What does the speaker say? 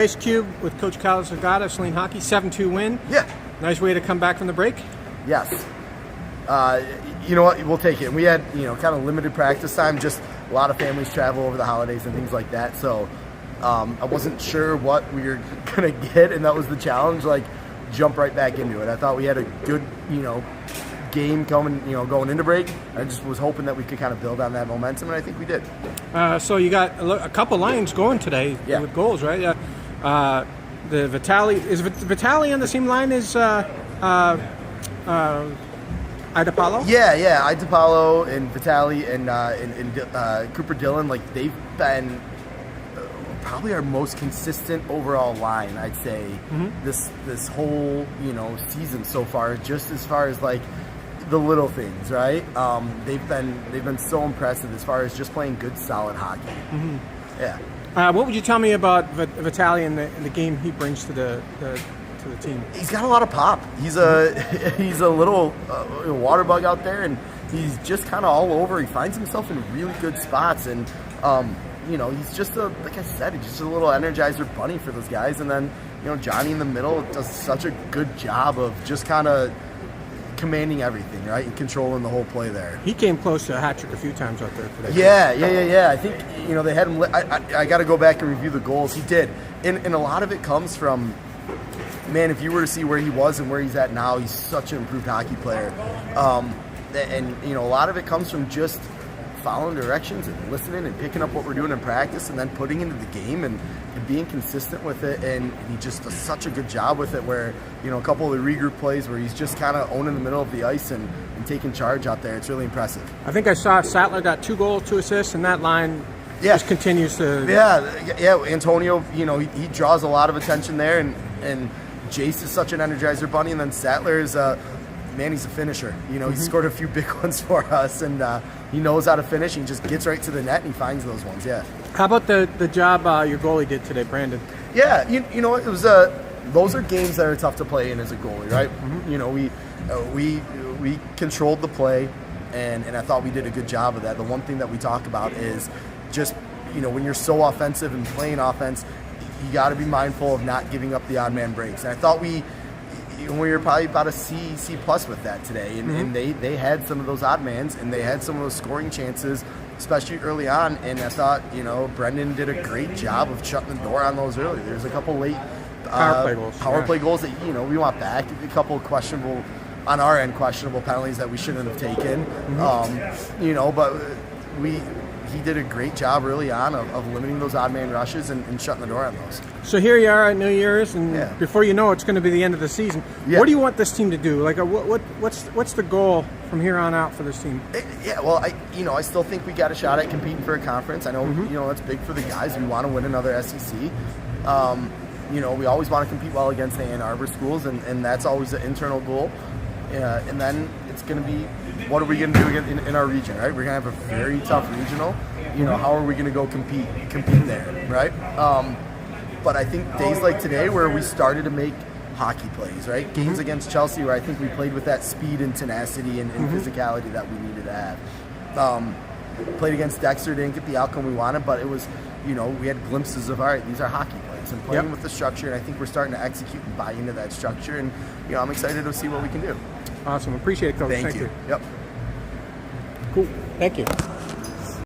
Ice Cube with Coach Cal Zagata, Saline Hockey, 7-2 win. Yeah. Nice way to come back from the break. Yes. You know what? We'll take it. We had, kind of limited practice time, just a lot of families travel over the holidays and things like that. So I wasn't sure what we were going to get, and that was the challenge, jump right back into it. I thought we had a good, game coming, going into break. I just was hoping that we could kind of build on that momentum, and I think we did. So you got a couple lines going today with goals, right? The Vitali, is Vitali on the same line as Idapalo? Yeah, Idapalo and Vitali and Cooper Dillon, they've been probably our most consistent overall line, I'd say, this whole season so far. Just as far as the little things, right? They've been so impressive as far as just playing good, solid hockey. Yeah. What would you tell me about Vitali and the game he brings to the team? He's got a lot of pop. He's a little water bug out there, and he's just kind of all over. He finds himself in really good spots, and he's just like I said, he's just a little energizer bunny for those guys. And then Johnny in the middle does such a good job of just kind of commanding everything, right, and controlling the whole play there. He came close to a hat trick a few times out there today. Yeah. I think they had him. I got to go back and review the goals. He did, and a lot of it comes from, man, if you were to see where he was and where he's at now, he's such an improved hockey player. And a lot of it comes from just following directions and listening and picking up what we're doing in practice and then putting into the game and being consistent with it. And he just does such a good job with it where, a couple of the regroup plays where he's just kind of owning the middle of the ice and taking charge out there. It's really impressive. I think I saw Sattler got 2 goals, 2 assists, and that line just continues to... Yeah, Antonio, he draws a lot of attention there, and Jace is such an energizer bunny, and then Sattler is he's a finisher. He scored a few big ones for us, and he knows how to finish. He just gets right to the net, and he finds those ones, yeah. How about the job your goalie did today, Brandon? Yeah, you know what? It was those are games that are tough to play in as a goalie, right? We controlled the play, and I thought we did a good job of that. The one thing that we talk about is just, when you're so offensive and playing offense, you got to be mindful of not giving up the odd man breaks. And I thought we were probably about a C plus with that today, and they had some of those odd mans, and they had some of those scoring chances, especially early on. And I thought Brendan did a great job of shutting the door on those early. There's a couple late power play goals that we want back. A couple questionable on our end, questionable penalties that we shouldn't have taken. But he did a great job early on of limiting those odd man rushes and shutting the door on those. So here you are at New Year's, and before you know it's going to be the end of the season. Yeah. What do you want this team to do? What's the goal from here on out for this team? I still think we got a shot at competing for a conference. I know that's big for the guys. We want to win another SEC. We always want to compete well against the Ann Arbor schools, and that's always an internal goal. And then it's going to be, what are we going to do in our region, right? We're going to have a very tough regional. How are we going to go compete there, right? But I think days like today where we started to make hockey plays, right? Games against Chelsea where I think we played with that speed and tenacity and physicality that we needed to have. Played against Dexter, didn't get the outcome we wanted, but it was, we had glimpses of, all right, these are hockey plays and playing with the structure, and I think we're starting to execute and buy into that structure, and I'm excited to see what we can do. Awesome. Appreciate it, Coach. Thank you. Yep. Cool. Thank you.